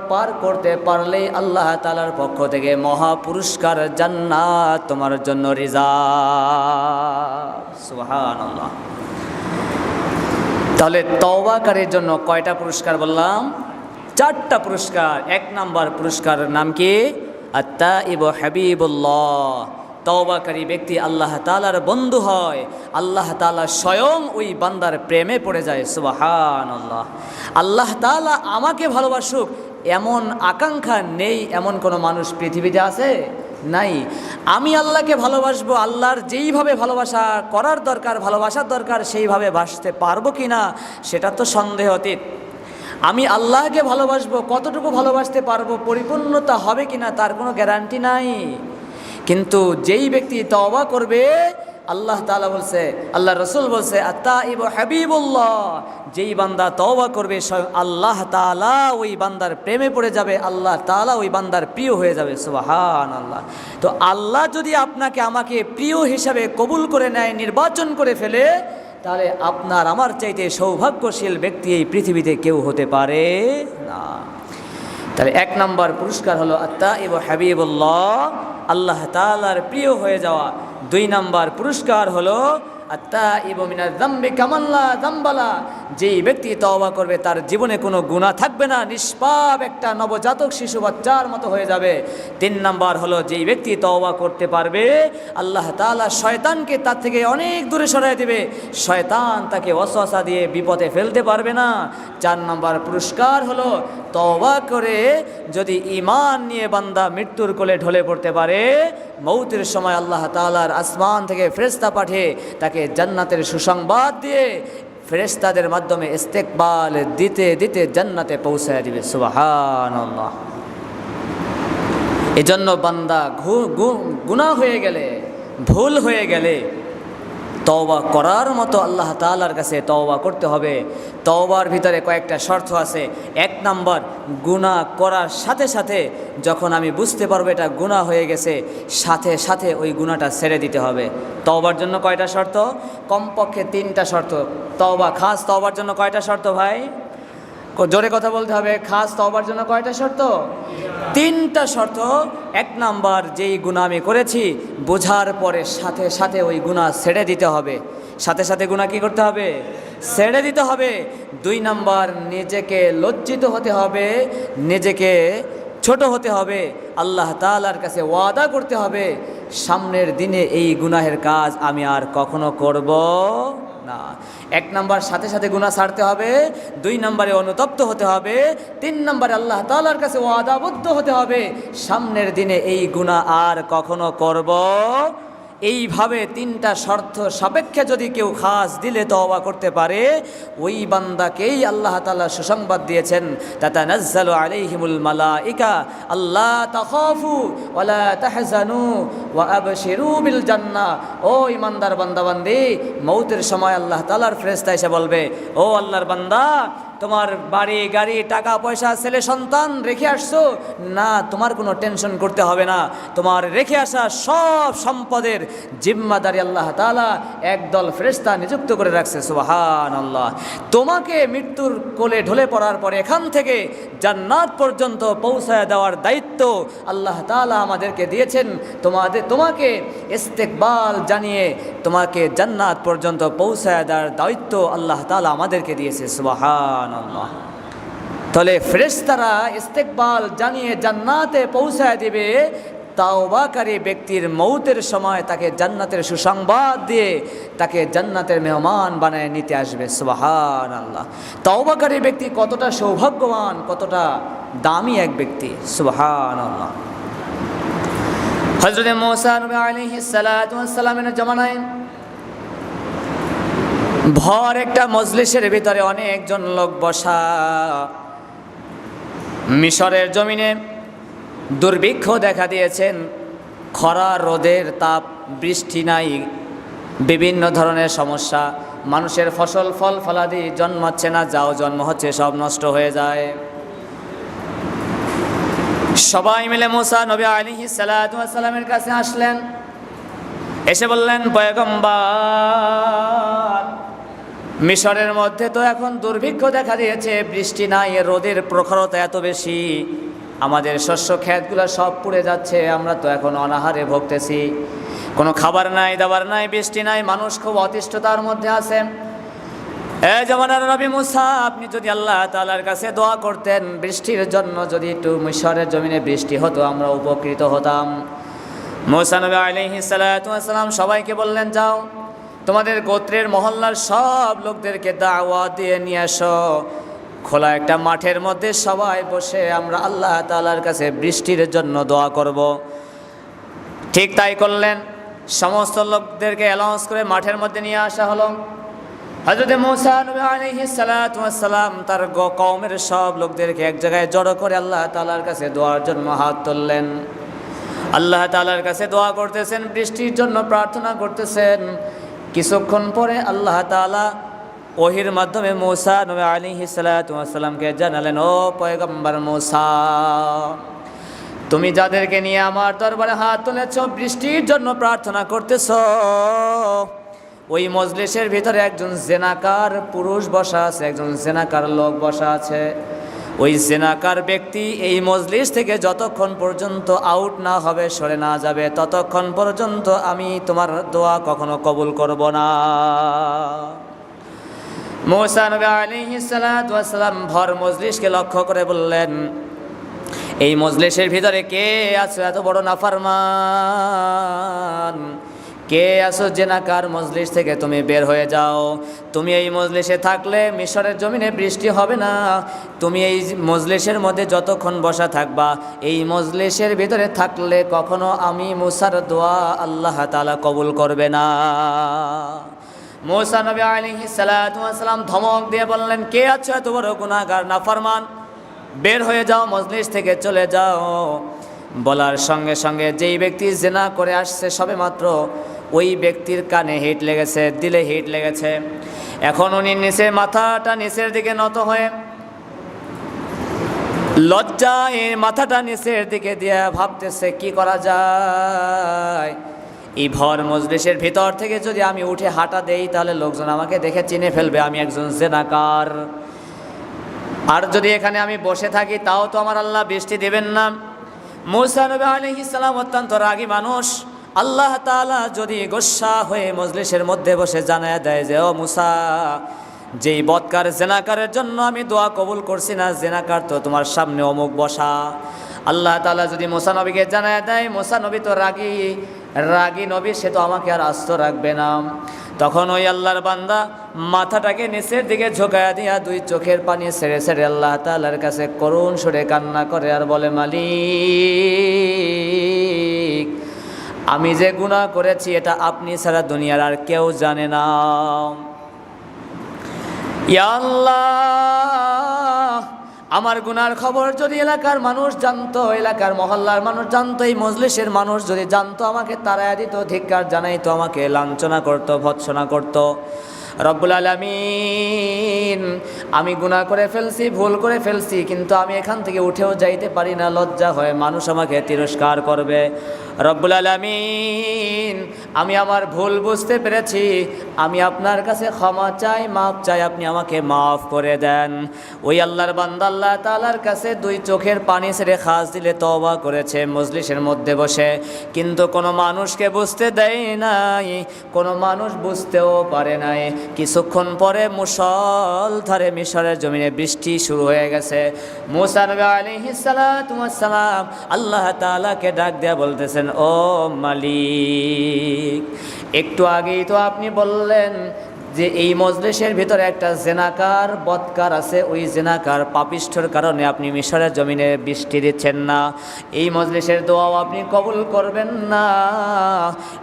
পার করতে পারলেই আল্লাহ তাআলার পক্ষ থেকে মহা পুরস্কার জান্নাত তোমার জন্য রিজার্ভ। সুবহানাল্লাহ। তাহলে তওবাকারীর জন্য কয়টা পুরস্কার বললাম? 4টা পুরস্কার। 1 নাম্বার পুরস্কারের নাম কি? আত-তাইবু হাবিবুল্লাহ। তওবাকারী ব্যক্তি আল্লাহ তাআলার বন্ধু হয়, আল্লাহ তাআলা স্বয়ং ওই বান্দার প্রেমে পড়ে যায়। সুবহানাল্লাহ। আল্লাহ তাআলা আমাকে ভালোবাসুক এমন আকাঙ্ক্ষা নেই এমন কোনো মানুষ পৃথিবীতে আছে? নাই। আমি আল্লাহকে ভালোবাসবো, আল্লাহর যেইভাবে ভালোবাসা করার দরকার, ভালোবাসার দরকার, সেইভাবে বাসতে পারবো কি না সেটা তো সন্দেহ অতীত। আমি আল্লাহকে ভালোবাসবো, কতটুকু ভালোবাসতে পারবো, পরিপূর্ণতা হবে কি না তার কোনো গ্যারান্টি নাই। কিন্তু যেই ব্যক্তি তওবা করবে, আল্লাহ তাআলা বলছে, আল্লাহ রসুল বলছে, আত-তাইবু হাবিবুল্লাহ, যেই বান্দা তওবা করবে স্বয়ং আল্লাহ তাআলা ওই বান্দার প্রেমে পড়ে যাবে, আল্লাহ তাআলা ওই বান্দার প্রিয় হয়ে যাবে। সুবহানাল্লাহ। তো আল্লাহ যদি আপনাকে আমাকে প্রিয় হিসাবে কবুল করে নেয়, নির্বাচন করে ফেলে, তাহলে আপনার আমার চাইতে সৌভাগ্যশীল ব্যক্তি এই পৃথিবীতে কেউ হতে পারে না। তাহলে 1 নম্বর পুরস্কার হলো আত-তাইবু হাবিবুল্লাহ, আল্লাহ তাআলার প্রিয় হয়ে যাওয়া। 2 নম্বর পুরস্কার হলো আত-তাইবু মিনাজ যামবি কামান লা যামবালা, যেই ব্যক্তি তওবা করবে তার জীবনে কোনো গুনাহ থাকবে না, নিষ্পাপ একটা নবজাতক শিশু বাচ্চার মতো হয়ে যাবে। 3 নম্বর হলো যেই ব্যক্তি তওবা করতে পারবে, আল্লাহ তাআলা শয়তানকে তার থেকে অনেক দূরে সরিয়ে দেবে, শয়তান তাকে ওয়াসওয়াসা দিয়ে বিপদে ফেলতে পারবে না। 4 নম্বর পুরস্কার হলো তওবা করে যদি ঈমান নিয়ে বান্দা মৃত্যুর কোলে ঢলে পড়তে পারে, মৌতের সময় আল্লাহ তাআলার আসমান থেকে ফেরেশতা পাঠিয়ে তাকে জান্নাতের সুসংবাদ দিয়ে ফেরেশতাদের মাধ্যমে ইস্তেকবাল দিতে দিতে জান্নাতে পৌঁছায় দিবে। সুবহানাল্লাহ। এজন্য বান্দা গুনাহ হয়ে গেলে, ভুল হয়ে গেলে তওবা করার মতো আল্লাহ তাআলার কাছে তওবা করতে হবে। তওবার ভিতরে কয়েকটা শর্ত আছে। 1 নম্বর, গুনাহ করার সাথে সাথে যখন আমি বুঝতে পারবো এটা গুনাহ হয়ে গেছে, সাথে সাথে ওই গুনাহটা ছেড়ে দিতে হবে। তওবার জন্য কয়টা শর্ত? কমপক্ষে 3টা শর্ত। তওবা, খাস তওবার জন্য কয়টা শর্ত ভাই? জোরে কথা বলতে হবে। খাস তওবার জন্য কয়টা শর্ত? তিনটা শর্ত। এক নাম্বার, যেই গুনাহ আমি করেছি বোঝার পরে সাথে সাথে ওই গুনাহ ছেড়ে দিতে হবে, সাথে সাথে গুনাহ কি করতে হবে? ছেড়ে দিতে হবে। দুই নাম্বার, নিজেকে লজ্জিত হতে হবে, নিজেকে ছোট হতে হবে, আল্লাহ তাআলার কাছে ওয়াদা করতে হবে সামনের দিনে এই গুনাহের কাজ আমি আর কখনো করব না। এক নাম্বার, সাথে সাথে গুনাহ ছাড়তে হবে। দুই নাম্বারে অনুতপ্ত হতে হবে। তিন নাম্বারে আল্লাহ তাআলার কাছে ওয়াদাবদ্ধ হতে হবে সামনের দিনে এই গুনাহ আর কখনো করব। এইভাবে তিনটা শর্ত সাপেক্ষে যদি কেউ খাস দিলে তওবা করতে পারে, ওই বান্দাকেই আল্লাহ তাআলা সুসংবাদ দিয়েছেন, তাতানাজ্জালু আলাইহিমুল মালাইকা আল্লা তাখাফু ওয়ালা তাহজানু ওয়া আবশিরু বিল জান্নাহ। ও ইমানদার বান্দাবান্দি, মৌতের সময় আল্লাহ তাআলার ফেরেশতা এসে বলবে, ও আল্লাহর বান্দা, তোমার বাড়ি গাড়ি টাকা পয়সা ছেলে সন্তান রেখে আসছো না, তোমার কোনো টেনশন করতে হবে না। তোমার রেখে আসা সব সম্পদের জিম্মাদারি আল্লাহ তাআলা একদল ফেরেশতা নিযুক্ত করে রাখছে। সুবহানাল্লাহ। তোমাকে মৃত্যুর কোলে ঢলে পড়ার পরে এখান থেকে জান্নাত পর্যন্ত পৌঁছায় দেওয়ার দায়িত্ব আল্লাহ তাআলা আমাদেরকে দিয়েছেন। তোমাকে ইস্তেকবাল জানিয়ে তোমাকে জান্নাত পর্যন্ত পৌঁছায় দেওয়ার দায়িত্ব আল্লাহ তাআলা আমাদেরকে দিয়েছে। সুবহানাল্লাহ। তাহলে ফেরেশতারা ইস্তেকবাল জানিয়ে জান্নাতে পৌঁছায় দিবে তাওবাকারী ব্যক্তির মৌতের সময়, তাকে জান্নাতের সুসংবাদ দিয়ে তাকে জান্নাতের মেহমান বানায় নিতে আসবে। সুবহানাল্লাহ। তাওবাকারী ব্যক্তি কতটা সৌভাগ্যবান, কতটা দামি এক ব্যক্তি। সুবহানাল্লাহ। হযরত মূসা নবী আলাইহিস সালাতু ওয়াস সালামের জামানায় ভর একটা মজলিসের ভিতরে অনেকজন লোক বসা। মিশরের জমিনে দুর্ভিক্ষ দেখা দিয়েছেন, খরা, রোদের তাপ, বৃষ্টি নাই, বিভিন্ন ধরনের সমস্যা, মানুষের ফসল ফল ফলাদি জন্মাচ্ছে না, যাও জন্ম হচ্ছে সব নষ্ট হয়ে যায়। সবাই মিলে মূসা নবী আলাইহিস সালাতু ওয়াস সালামের কাছে আসলেন, এসে বললেন, পয়গম্বর, মিশরের মধ্যে তো এখন দুর্ভিক্ষ দেখা দিয়েছে, বৃষ্টি নাই, রোদের প্রখরতা এত বেশি, আমাদের শস্য ক্ষেতগুলো সব পুড়ে যাচ্ছে, আমরা তো এখন অনাহারে ভুগতেছি, কোনো খাবার নাই, দাবার নাই, বৃষ্টি নাই, মানুষ খুব অতিষ্ঠতার মধ্যে আছে। জামানার নবী মূসা, আপনি যদি আল্লাহ তাআলার কাছে দোয়া করতেন বৃষ্টির জন্য, যদি একটু মিশরের জমিনে বৃষ্টি হতো আমরা উপকৃত হতাম। মূসা নবী আলাইহিস সালাতু ওয়াস সালাম সবাইকে বললেন, যাও তোমাদের গোত্রের মহল্লার সব লোকদেরকে দাওয়াত দিয়ে নিয়ে আসো, খোলা একটা মাঠের মধ্যে সবাই বসে আমরা আল্লাহ তাআলার কাছে বৃষ্টির জন্য দোয়া করব। ঠিক তাই করলেন। সমস্ত লোকদেরকে অ্যালাউন্স করে মাঠের মধ্যে নিয়ে আসা হলো। হযরত মূসা নবী আলাইহিস সালাতু ওয়াস সালাম তার কওমের সব লোকদেরকে এক জায়গায় জড়ো করে আল্লাহ তাআলার কাছে দোয়ার জন্য হাত তুললেন। আল্লাহ তাআলার কাছে দোয়া করতেছেন, বৃষ্টির জন্য প্রার্থনা করতেছেন। কিছুক্ষণ পরে আল্লাহ তাআলা ওহির মাধ্যমে মূসা নবী আলাইহিস সালাতু ওয়াস সালামকে জানালেন, ও পয়গম্বর মূসা, তুমি যাদেরকে নিয়ে আমার দরবারে হাত তুলেছ, বৃষ্টির জন্য প্রার্থনা করতেছ, ওই মজলিসের ভিতরে একজন জেনাকার পুরুষ বসা আছে, একজন জেনাকার লোক বসা আছে। ওই জেনাকার ব্যক্তি এই মজলিস থেকে যতক্ষণ পর্যন্ত আউট না হবে, সরে না যাবে, ততক্ষণ পর্যন্ত আমি তোমার দোয়া কখনো কবুল করব না। মূসা নবী আলাইহিস সালাতু ওয়াস সালাম ভর মজলিসকে লক্ষ্য করে বললেন, এই মজলিসের ভিতরে কে আছো এত বড় নাফরমান? কে আছো জেনাকার মজলিস থেকে তুমি বের হয়ে যাও। তুমি এই মজলিসে থাকলে মিশরের জমিনে বৃষ্টি হবে না। তুমি এই মজলিসের মধ্যে যতক্ষণ বসা থাকবা, এই মজলিসের ভিতরে থাকলে কখনো আমি মূসার দোয়া আল্লাহ তাআলা কবুল করবে না। মূসা নবী আলাইহিস সালাতু ওয়াস সালাম ধমক দিয়ে বললেন, কে আছো এত বড় গুনাহগার নাফরমান? বের হয়ে যাও, মজলিস থেকে চলে যাও। বলার সঙ্গে সঙ্গে যেই ব্যক্তি জিনা করে আসছে সবেমাত্র ওই ব্যক্তির কানে হিট লেগেছে, দিলে হিট লেগেছে। এখন উনি নিচে মাথাটা নিচের দিকে নত হয়ে লজ্জায় মাথাটা নিচের দিকে দিয়ে ভাবতেছে কি করা যায়। এই ভর মজলিসের ভিতর থেকে যদি আমি উঠে হাঁটা দেই তাহলে লোকজন আমাকে দেখে চিনে ফেলবে আমি একজন জিনাকার। আর যদি এখানে আমি বসে থাকি তাও তো আমার আল্লাহ বৃষ্টি দেবেন না। মূসা নবী আলাইহিস সালাম অত্যন্ত রাগী মানুষ। আল্লাহ তাআলা যদি গোসা হয়ে মজলিসের মধ্যে বসে জানায় দেয় যে ও মূসা, যেই বদকার জেনাকারের জন্য আমি দোয়া কবুল করছি না, জেনাকার তো তোমার সামনে অমুক বসা। আল্লাহ তাআলা যদি মূসা নবীকে জানায় দেয়, মূসা নবী তো রাগী নবী, সে তো আমাকে আর আস্ত রাখবে না। তখন ওই আল্লাহর বান্দা মাথাটাকে নিচের দিকে ঝোঁকায়া দিয়া দুই চোখের পানি ছেড়ে ছেড়ে আল্লাহ তাআলার কাছে করুণ সুরে কান্না করে আর বলে, মালিক, আমি যে গুনাহ করেছি এটা আপনি ছাড়া দুনিয়ার আর কেউ জানে না। ইয়া আল্লাহ, আমার গুনার খবর যদি এলাকার মানুষ জানতো, এলাকার মহল্লার মানুষ জানতো, এই মজলিসের মানুষ যদি জানতো, আমাকে তাড়াইয়া দিত, ধিক্কার জানাইতো, আমাকে লাঞ্ছনা করত, ভৎসনা করত। রব্বুল আলামিন, আমি গুনাহ করে ফেলছি, ভুল করে ফেলছি, কিন্তু আমি এখান থেকে উঠেও যাইতে পারি না, লজ্জা হয় মানুষ আমাকে তিরস্কার করবে। রব্বুল আলামিন, আমি আমার ভুল বুঝতে পেরেছি, আমি আপনার কাছে ক্ষমা চাই, মাফ চাই, আপনি আমাকে মাফ করে দেন। ওই আল্লাহর বান্দা আল্লাহ তাআলার কাছে দুই চোখের পানি ছেড়ে খাস দিলে তওবা করেছে মজলিসের মধ্যে বসে, কিন্তু কোনো মানুষকে বুঝতে দেয় নাই, কোনো মানুষ বুঝতেও পারে নাই। কিছুক্ষণ পরে মুষলধারে মিশরের জমিনে বৃষ্টি শুরু হয়ে গেছে। মূসা নবী আলাইহিস সালাতু ওয়াস সালাম আল্লাহ তাআলাকে ডাক দেয়া বলতেছেন, ও মালিক, একটু আগেই তো আপনি বললেন যে এই মজলিসের ভিতরে একটা জেনাকার বদকার আছে, ওই জেনাকার পাপিষ্ঠর কারণে আপনি মিশরের জমিনে বৃষ্টি দিচ্ছেন না, এই মজলিসের দোয়াও আপনি কবুল করবেন না।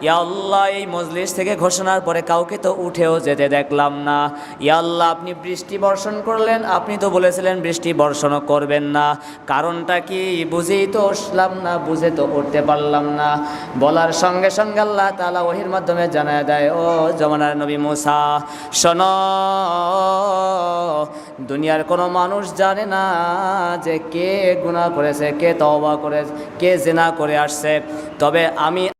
ইয়া আল্লাহ, এই মজলিস থেকে ঘোষণার পরে কাউকে তো উঠেও যেতে দেখলাম না। ইয়া আল্লাহ, আপনি বৃষ্টি বর্ষণ করলেন, আপনি তো বলেছিলেন বৃষ্টি বর্ষণও করবেন না, কারণটা কি বুঝেই তো উঠলাম না, বুঝে তো উঠতে পারলাম না। বলার সঙ্গে সঙ্গে আল্লাহ তাআলা ওহীর মাধ্যমে জানায় দেয়, ও জমানার নবী মূসা, শোনো, দুনিয়ার কোনো মানুষ জানে না যে কে গুনাহ করেছে, কে তওবা করেছে, কে জিনা করে আসছে, তবে আমি